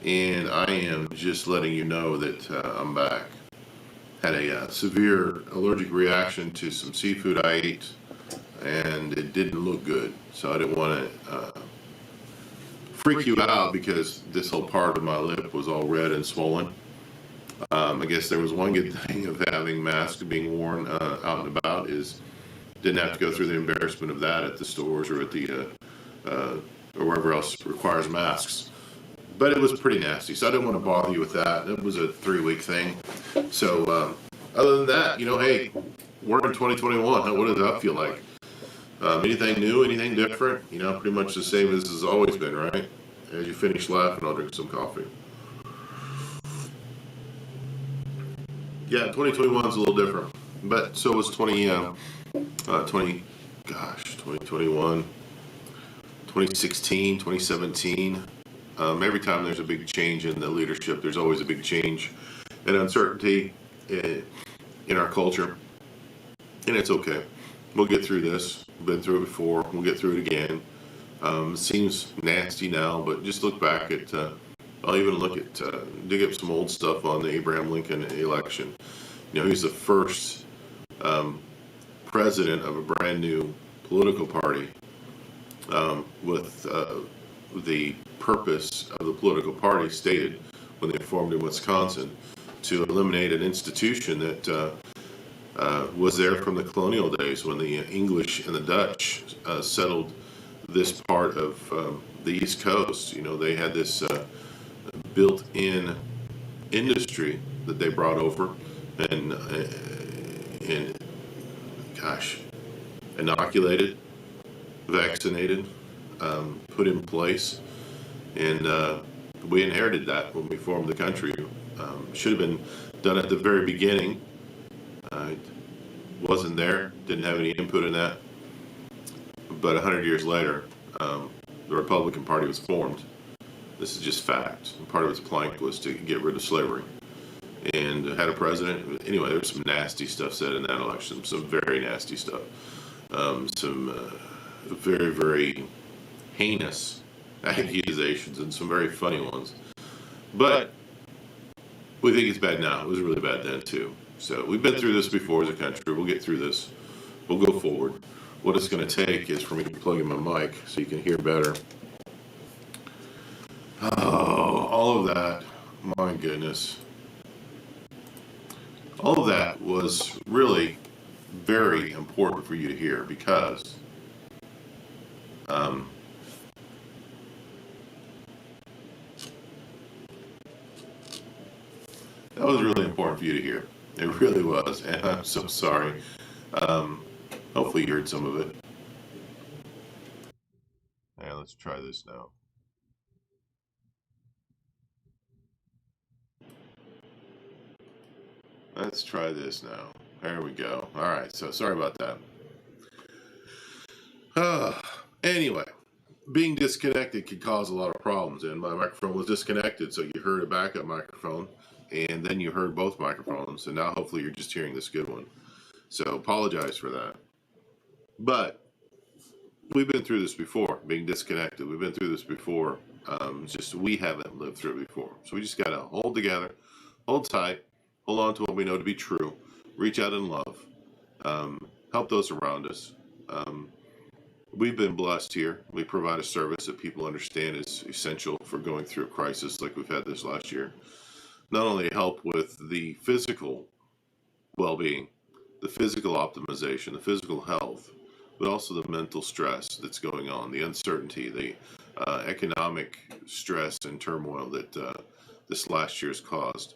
and I am just letting you know that I'm back. Had a severe allergic reaction to some seafood I ate, and it didn't look good. So I didn't want to freak you out because this whole part of my lip was all red and swollen. I guess there was one good thing of having masks being worn out and about is didn't have to go through the embarrassment of that at the stores or at the or wherever else requires masks. But it was pretty nasty, so I didn't want to bother you with that. It was a 3-week thing. So other than that, hey, we're in 2021. What does that feel like? Anything new, anything different? Pretty much the same as it's always been, right? As you finish laughing, I'll drink some coffee. Yeah, 2021 is a little different, but so was 2021, 2016, 2017. Every time there's a big change in the leadership, there's always a big change and uncertainty in our culture, and it's okay. We'll get through this. We've been through it before. We'll get through it again. It seems nasty now, but just look back at, I'll even look at, dig up some old stuff on the Abraham Lincoln election. He's the first president of a brand new political party with the purpose of the political party stated when they formed in Wisconsin to eliminate an institution that was there from the colonial days when the English and the Dutch settled this part of the East Coast. They had this built-in industry that they brought over and inoculated, vaccinated, put in place, and we inherited that when we formed the country. Should have been done at the very beginning. Wasn't there, didn't have any input in that. But 100 years later, the Republican Party was formed. This is just fact. And part of its plank was to get rid of slavery. And had a president. Anyway, there was some nasty stuff said in that election. Some very nasty stuff. Some very, very heinous accusations and some very funny ones. But we think it's bad now. It was really bad then, too. So we've been through this before as a country. We'll get through this. We'll go forward. What it's going to take is for me to plug in my mic so you can hear better. Oh, all of that. My goodness. All of that was really very important for you to hear because that was really important for you to hear. It really was, and I'm so sorry. Hopefully you heard some of it. Yeah, let's try this now. Let's try this now. There we go. All right, so sorry about that. Anyway, being disconnected can cause a lot of problems, and my microphone was disconnected, so you heard a backup microphone, and then you heard both microphones, and now hopefully you're just hearing this good one. So apologize for that. But we've been through this before, being disconnected. We've been through this before. Just we haven't lived through it before. So we just got to hold together, hold tight, hold on to what we know to be true, reach out in love, help those around us. We've been blessed here. We provide a service that people understand is essential for going through a crisis like we've had this last year. Not only help with the physical well-being, the physical optimization, the physical health, but also the mental stress that's going on, the uncertainty, the economic stress and turmoil that this last year has caused.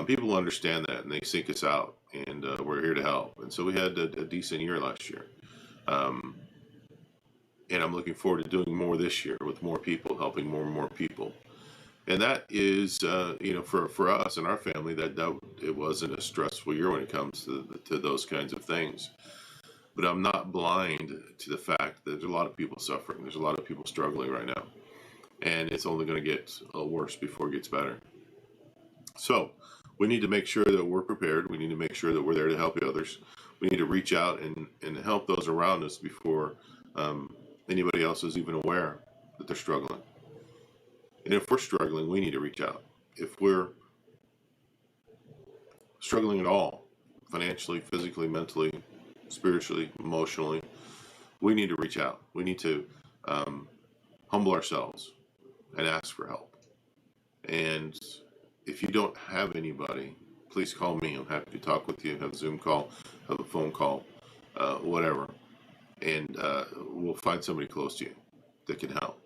People understand that and they seek us out, and we're here to help. And so we had a decent year last year. And I'm looking forward to doing more this year with more people, helping more and more people. And that is, for us and our family, that it wasn't a stressful year when it comes to those kinds of things. But I'm not blind to the fact that there's a lot of people suffering. There's a lot of people struggling right now. And it's only going to get a little worse before it gets better. So we need to make sure that we're prepared. We need to make sure that we're there to help others. We need to reach out and help those around us before anybody else is even aware that they're struggling. And if we're struggling, we need to reach out. If we're struggling at all, financially, physically, mentally, spiritually, emotionally, we need to reach out. We need to humble ourselves and ask for help. And if you don't have anybody, please call me. I'm happy to talk with you, have a Zoom call, have a phone call, whatever. And we'll find somebody close to you that can help.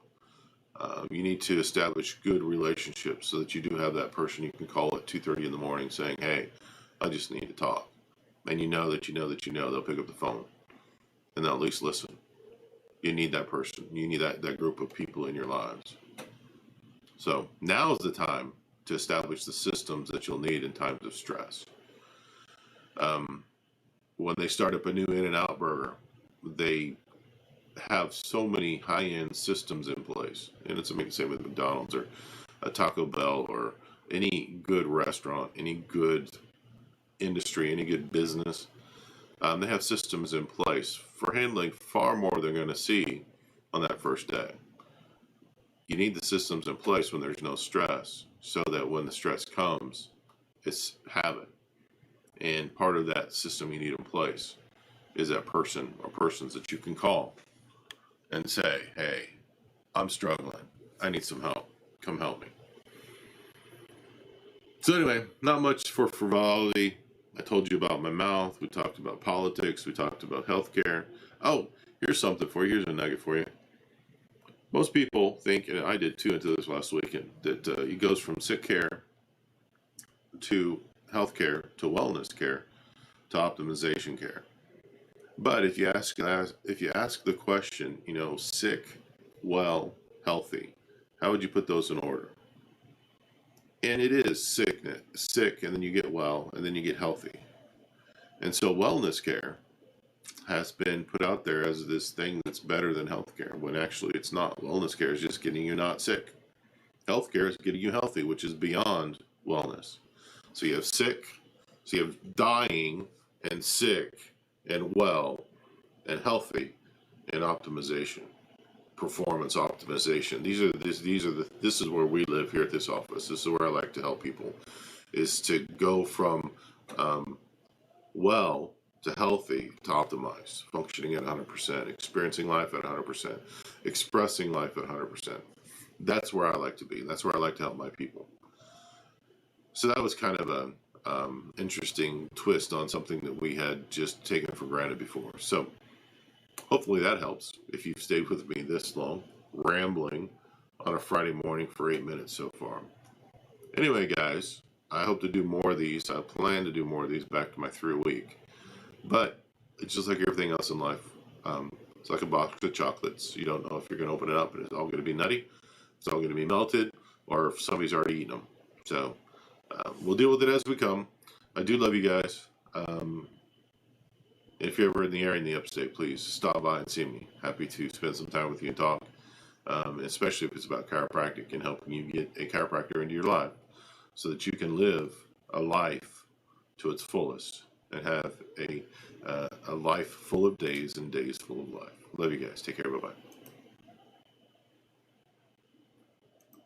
You need to establish good relationships so that you do have that person you can call at 2:30 in the morning saying, hey, I just need to talk. And you know they'll pick up the phone and they'll at least listen. You need that person. You need that group of people in your lives. So now is the time to establish the systems that you'll need in times of stress. When they start up a new In-N-Out burger, they have so many high-end systems in place. And it's the same with McDonald's or a Taco Bell or any good restaurant, any good industry, any good business. They have systems in place for handling far more than they're going to see on that first day. You need the systems in place when there's no stress so that when the stress comes, it's habit. And part of that system you need in place is that person or persons that you can call and say, hey, I'm struggling. I need some help. Come help me. So anyway, not much for frivolity. I told you about my mouth. We talked about politics. We talked about healthcare. Oh, here's something for you. Here's a nugget for you. Most people think, and I did too until this last weekend, that it goes from sick care to healthcare to wellness care to optimization care. But if you ask the question, sick, well, healthy, how would you put those in order? And it is sick, and then you get well, and then you get healthy. And so wellness care has been put out there as this thing that's better than healthcare, when actually it's not. Wellness care is just getting you not sick. Healthcare is getting you healthy, which is beyond wellness. So you have sick, so you have dying and sick and well and healthy and optimization, performance optimization. This is where we live here at this office. This is where I like to help people, is to go from well to healthy to optimized, functioning at 100%, experiencing life at 100%, expressing life at 100%. That's where I like to be. That's where I like to help my people. So that was kind of a interesting twist on something that we had just taken for granted before. So hopefully that helps if you've stayed with me this long, rambling on a Friday morning for 8 minutes so far. Anyway, guys, I hope to do more of these. I plan to do more of these back to my 3 a week. But it's just like everything else in life. It's like a box of chocolates. You don't know if you're going to open it up and it's all going to be nutty, it's all going to be melted, or if somebody's already eaten them. So we'll deal with it as we come. I do love you guys. If you're ever in the area in the upstate, please stop by and see me. Happy to spend some time with you and talk, especially if it's about chiropractic and helping you get a chiropractor into your life so that you can live a life to its fullest and have a life full of days and days full of life. Love you guys. Take care. Bye-bye.